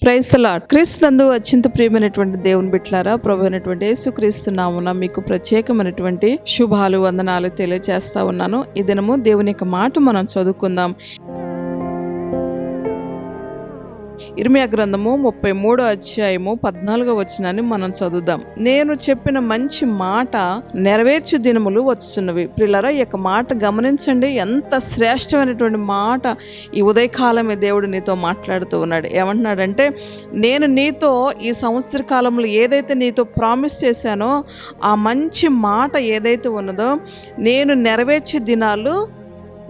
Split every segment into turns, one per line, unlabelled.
Praise the lord. క్రీస్తునందు అత్యంత ప్రియమైనటువంటి దేవుని బిడ్డలారా, ప్రభు అయినటువంటి యేసుక్రీస్తు నామమున మీకు ప్రత్యేకమైనటువంటి శుభాలు వందనాలు తెలియజేస్తా ఉన్నాను. ఈ దినము దేవుని యొక్క మాట మనం చదువుకుందాం. ఇర్మియా గ్రంథము 33వ అధ్యాయము 14వ వచనాన్ని మనం చదువుదాం. నేను చెప్పిన మంచి మాట నెరవేర్చు దినములు వస్తున్నవి. ప్రియులారా, ఈ యొక్క మాట గమనించండి. ఎంత శ్రేష్టమైనటువంటి మాట ఈ ఉదయకాలమే దేవుడు నీతో మాట్లాడుతూ ఉన్నాడు. ఏమంటున్నాడంటే, నేను నీతో ఈ సంవత్సర కాలంలో ఏదైతే నీతో ప్రామిస్ చేశానో ఆ మంచి మాట ఏదైతే ఉన్నదో నేను నెరవేర్చే దినాలు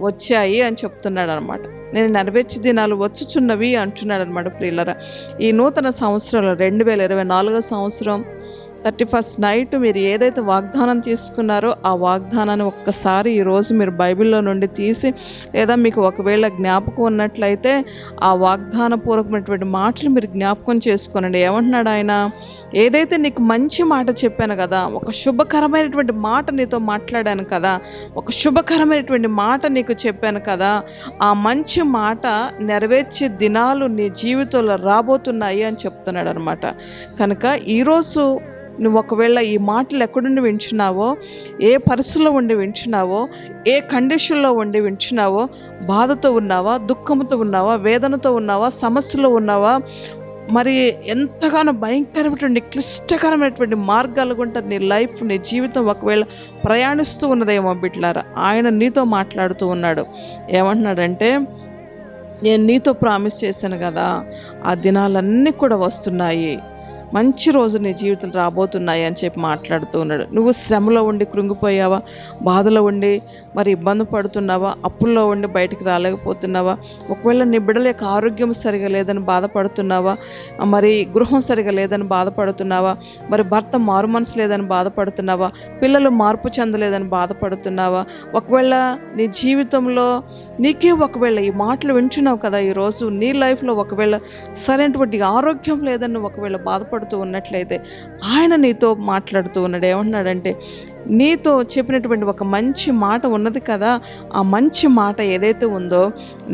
వచ్చాయి అని చెప్తున్నాడు అనమాట. నేను నెరవేర్చే దినాలు వచ్చుచున్నవి అంటున్నాడు అనమాట. ప్రియులరా, ఈ నూతన సంవత్సరంలో 2024 సంవత్సరం 31st నైట్ మీరు ఏదైతే వాగ్దానం తీసుకున్నారో ఆ వాగ్దానాన్ని ఒక్కసారి ఈరోజు మీరు బైబిల్లో నుండి తీసి, లేదా మీకు ఒకవేళ జ్ఞాపకం ఉన్నట్లయితే ఆ వాగ్దానపూర్వకమైనటువంటి మాటలు మీరు జ్ఞాపకం చేసుకోనండి. ఏమంటున్నాడు ఆయన? ఏదైతే నీకు మంచి మాట చెప్పాను కదా, ఒక శుభకరమైనటువంటి మాట నీతో మాట్లాడాను కదా, ఒక శుభకరమైనటువంటి మాట నీకు చెప్పాను కదా, ఆ మంచి మాట నెరవేర్చే దినాలు నీ జీవితంలో రాబోతున్నాయి అని చెప్తున్నాడు అనమాట. కనుక ఈరోజు నువ్వు ఒకవేళ ఈ మాటలు ఎక్కడుండి వింటున్నావో, ఏ పరిస్థితుల్లో ఉండి వింటున్నావో, ఏ కండిషన్లో ఉండి వింటున్నావో, బాధతో ఉన్నావా, దుఃఖంతో ఉన్నావా, వేదనతో ఉన్నావా, సమస్యలో ఉన్నావా, మరి ఎంతగానో భయంకరమైనటువంటి క్లిష్టకరమైనటువంటి మార్గాలు గుండా నీ లైఫ్, నీ జీవితం ఒకవేళ ప్రయాణిస్తూ ఉన్నదేమో బిడ్డలారా, ఆయన నీతో మాట్లాడుతూ ఉన్నాడు. ఏమంటున్నాడంటే, నేను నీతో ప్రామిస్ చేశాను కదా, ఆ దినాలన్నీ కూడా వస్తున్నాయి, మంచి రోజు నీ జీవితం రాబోతున్నాయి అని చెప్పి మాట్లాడుతూ ఉన్నాడు. నువ్వు శ్రమలో ఉండి కృంగిపోయావా, బాధలో ఉండి మరి ఇబ్బంది పడుతున్నావా, అప్పుల్లో ఉండి బయటికి రాలేకపోతున్నావా, ఒకవేళ నీ బిడ్డల యొక్క ఆరోగ్యం సరిగా లేదని బాధపడుతున్నావా, మరి గృహం సరిగా లేదని బాధపడుతున్నావా, మరి భర్త మారు మనసు లేదని బాధపడుతున్నావా, పిల్లలు మార్పు చెందలేదని బాధపడుతున్నావా, ఒకవేళ నీ జీవితంలో నీకే ఒకవేళ ఈ మాటలు వింటున్నావు కదా, ఈరోజు నీ లైఫ్లో ఒకవేళ సరైనటువంటి ఆరోగ్యం లేదని ఒకవేళ బాధపడుతూ ఉన్నట్లయితే ఆయన నీతో మాట్లాడుతూ ఉన్నాడు. ఏమంటున్నాడంటే, నీతో చెప్పినటువంటి ఒక మంచి మాట ఉన్నది కదా, ఆ మంచి మాట ఏదైతే ఉందో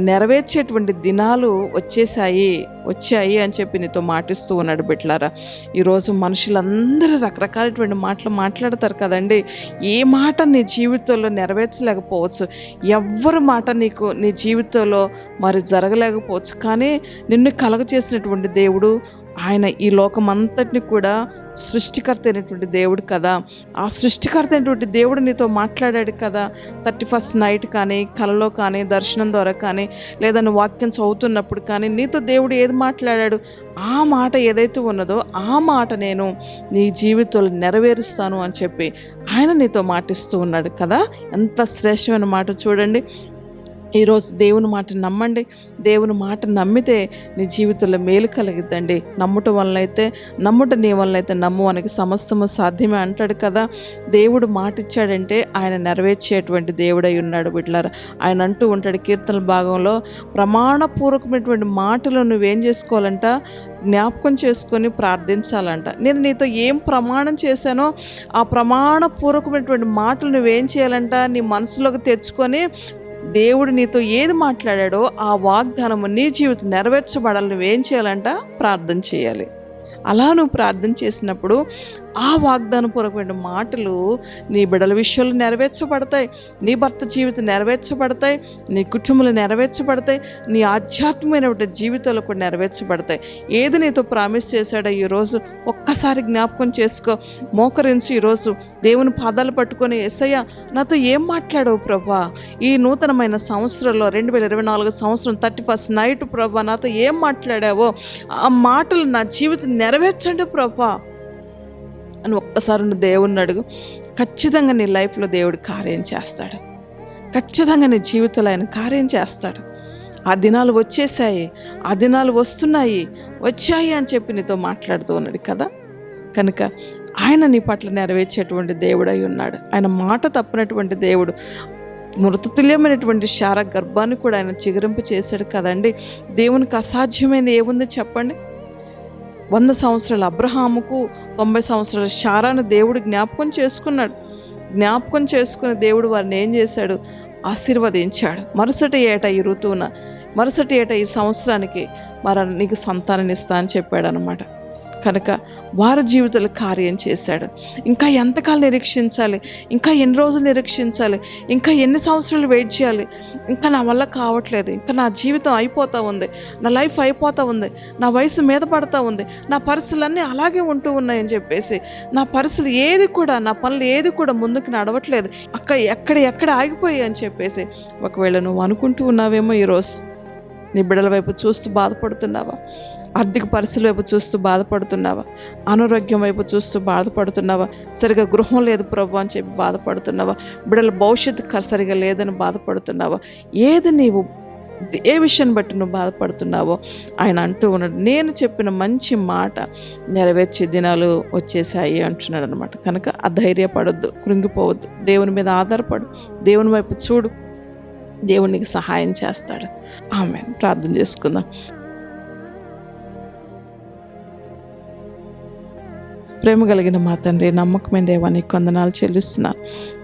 నెరవేర్చేటువంటి దినాలు వచ్చాయి అని చెప్పి నీతో మాటిస్తూ ఉన్నాడు. బిడ్డలారా, ఈరోజు మనుషులందరూ రకరకాలటువంటి మాటలు మాట్లాడతారు కదండి. ఏ మాట నీ జీవితంలో నెరవేర్చలేకపోవచ్చు, ఎవ్వరి మాట నీకు నీ జీవితంలో మరి జరగలేకపోవచ్చు. కానీ నిన్ను కలగచేసినటువంటి దేవుడు, ఆయన ఈ లోకమంతటిని కూడా సృష్టికర్త అయినటువంటి దేవుడు కదా, ఆ సృష్టికర్త అయినటువంటి దేవుడు నీతో మాట్లాడాడు కదా. 31st నైట్ కానీ, కలలో కానీ, దర్శనం ద్వారా కానీ, లేదా నువ్వు వాక్యం చదువుతున్నప్పుడు కానీ నీతో దేవుడు ఏది మాట్లాడాడు, ఆ మాట ఏదైతే ఉన్నదో ఆ మాట నేను నీ జీవితంలో నెరవేరుస్తాను అని చెప్పి ఆయన నీతో మాటిస్తూ ఉన్నాడు కదా. ఎంత శ్రేష్టమైన మాట చూడండి. ఈరోజు దేవుని మాట నమ్మండి. దేవుని మాట నమ్మితే నీ జీవితంలో మేలు కలిగిద్దండి. నమ్ముట నీ వలన అయితే నమ్మువానికి సమస్తము సాధ్యమే అంటాడు కదా. దేవుడు మాట ఇచ్చాడంటే ఆయన నెరవేర్చేటువంటి దేవుడై ఉన్నాడు. బిడ్డలారా, ఆయన అంటూ ఉంటాడు కీర్తనల భాగంలో, ప్రమాణపూర్వకమైనటువంటి మాటలు నువ్వేం చేసుకోవాలంట, జ్ఞాపకం చేసుకొని ప్రార్థించాలంట. నేను నీతో ఏం ప్రమాణం చేశానో ఆ ప్రమాణపూర్వకమైనటువంటి మాటలు నువ్వేం చేయాలంట, నీ మనసులోకి తెచ్చుకొని దేవుడు నీతో ఏది మాట్లాడాడో ఆ వాగ్దానము నీ జీవితం నెరవేర్చబడాలి. నువ్వేం చేయాలంట, ప్రార్థన చేయాలి. అలా నువ్వు ప్రార్థన చేసినప్పుడు ఆ వాగ్దానపూర్వకమైన మాటలు నీ బిడ్డల విషయంలో నెరవేర్చబడతాయి, నీ భర్త జీవితం నెరవేర్చబడతాయి, నీ కుటుంబంలో నెరవేర్చబడతాయి, నీ ఆధ్యాత్మికమైన జీవితంలో కూడా నెరవేర్చబడతాయి. ఏది నీతో ప్రామిస్ చేశాడో ఈరోజు ఒక్కసారి జ్ఞాపకం చేసుకో, మోకరించి ఈరోజు దేవుని పాదాలు పట్టుకొని, యేసయ్యా నాతో ఏం మాట్లాడావు ప్రభా, ఈ నూతనమైన సంవత్సరంలో 2024 సంవత్సరం 31st నైట్ ప్రభా నాతో ఏం మాట్లాడావో ఆ మాటలు నా జీవితం నెరవేర్చండి ప్రభా అని ఒక్కసారి నువ్వు దేవుణ్ణి అడుగు. ఖచ్చితంగా నీ లైఫ్లో దేవుడు కార్యం చేస్తాడు. ఖచ్చితంగా నీ జీవితంలో ఆయన కార్యం చేస్తాడు. ఆ దినాలు వచ్చేసాయి, ఆ దినాలు వచ్చాయి అని చెప్పి నీతో మాట్లాడుతూ ఉన్నాడు కదా. కనుక ఆయన నీ పట్ల నెరవేర్చేటువంటి దేవుడై ఉన్నాడు. ఆయన మాట తప్పినటువంటి దేవుడు. మృతతుల్యమైనటువంటి శారా గర్భాన్ని కూడా ఆయన చిగురింపు చేశాడు కదండి. దేవునికి అసాధ్యమైనది ఏముంది చెప్పండి? 100 సంవత్సరాలు అబ్రహాముకు, 90 సంవత్సరాల శారాను దేవుడు జ్ఞాపకం చేసుకుని దేవుడు వారిని ఏం చేశాడు, ఆశీర్వదించాడు. మరుసటి ఏట ఈ ఋతువున, మరుసటి ఏట ఈ సంవత్సరానికి వారు నీకు సంతానాన్ని ఇస్తా అని చెప్పాడు అనమాట. కనుక వారి జీవితాలు కార్యం చేశాడు. ఇంకా ఎంతకాలం నిరీక్షించాలి, ఇంకా ఎన్ని రోజులు నిరీక్షించాలి, ఇంకా ఎన్ని సంవత్సరాలు వెయిట్ చేయాలి, ఇంకా నా వల్ల కావట్లేదు, ఇంకా నా జీవితం అయిపోతూ ఉంది, నా లైఫ్ అయిపోతూ ఉంది, నా వయసు మీద పడుతూ ఉంది, నా పరిస్థితులన్నీ అలాగే ఉంటూ ఉన్నాయని చెప్పేసి, నా పరిస్థితులు ఏది కూడా, నా పనులు ఏది కూడా ముందుకు నడవట్లేదు, ఎక్కడ ఆగిపోయాయి అని చెప్పేసి ఒకవేళ నువ్వు అనుకుంటూ ఉన్నావేమో ఈరోజు. నీ బిడ్డల వైపు చూస్తూ బాధపడుతున్నావా? ఆర్థిక పరిస్థితుల వైపు చూస్తూ బాధపడుతున్నావా? అనారోగ్యం వైపు చూస్తూ బాధపడుతున్నావా? సరిగా గృహం లేదు ప్రభు అని చెప్పి బాధపడుతున్నావా? బిడ్డల భవిష్యత్తు సరిగా లేదని బాధపడుతున్నావా? ఏది నీవు ఏ విషయాన్ని బట్టి నువ్వు బాధపడుతున్నావో ఆయన అంటూ ఉన్నాడు, నేను చెప్పిన మంచి మాట నెరవేర్చే దినాలు వచ్చేసాయి అంటున్నాడు అనమాట. కనుక అధైర్యపడొద్దు, కృంగిపోవద్దు, దేవుని మీద ఆధారపడు, దేవుని వైపు చూడు, దేవునికి సహాయం చేస్తాడు. ఆమేన్. ప్రార్థన చేసుకుందాం. ప్రేమ కలిగిన మా తండ్రి, నమ్మకమైన దేవా, నీకు వందనాలు చెల్లిస్తున్నాను.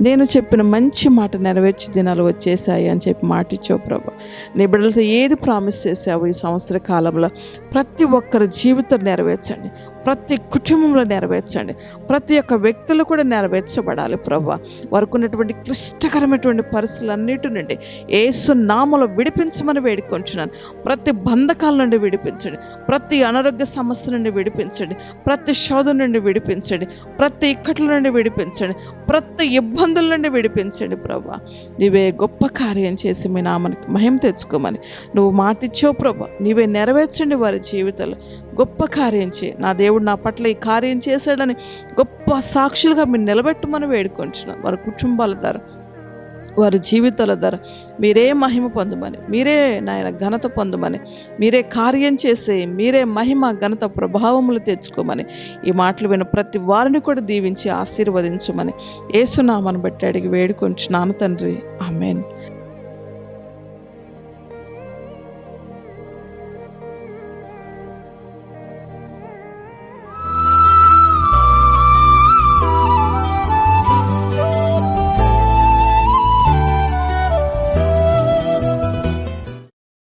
నేను చెప్పిన మంచి మాట నెరవేర్చి దినాలు వచ్చేసాయి అని చెప్పి మాట ఇచ్చావు ప్రభా. నీ బిడ్డలతో ఏది ప్రామిస్ చేసావు ఈ సంవత్సర కాలంలో ప్రతి ఒక్కరి జీవితం నెరవేర్చండి, ప్రతి కుటుంబంలో నెరవేర్చండి, ప్రతి ఒక్క వ్యక్తులు కూడా నెరవేర్చబడాలి ప్రభా. వారికి ఉన్నటువంటి క్లిష్టకరమైనటువంటి పరిస్థితులన్నిటి నుండి యేసు నామములో విడిపించమని వేడుకుంటున్నాను. ప్రతి బంధకాల నుండి విడిపించండి, ప్రతి అనారోగ్య సమస్య నుండి విడిపించండి, ప్రతి శోధన నుండి విడిపించండి, ప్రతి ఇక్కట్ల నుండి విడిపించండి, ప్రతి ఇబ్బందుల నుండి విడిపించండి ప్రభా. నీవే గొప్ప కార్యం చేసి మీ నామానికి మహిమ తెచ్చుకోమని నువ్వు మాటిచ్చావు ప్రభా. నీవే నెరవేర్చండి వారి జీవితాలు, గొప్ప కార్యం చేయి. నా దేవుడు నా పట్ల ఈ కార్యం చేశాడని గొప్ప సాక్షులుగా మీరు నిలబెట్టమని వేడుకుంటున్నాం. వారి కుటుంబాల ద్వారా, వారి జీవితాల ద్వారా మీరే మహిమ పొందమని, మీరే నాయన ఘనత పొందమని, మీరే కార్యం చేసే, మీరే మహిమ ఘనత ప్రభావములు తెచ్చుకోమని ఈ మాటలు విన్న ప్రతి వారిని కూడా దీవించి ఆశీర్వదించమని యేసు నామమును బట్టి అడిగి వేడుకుంటున్నాను తండ్రి. ఆమేన్.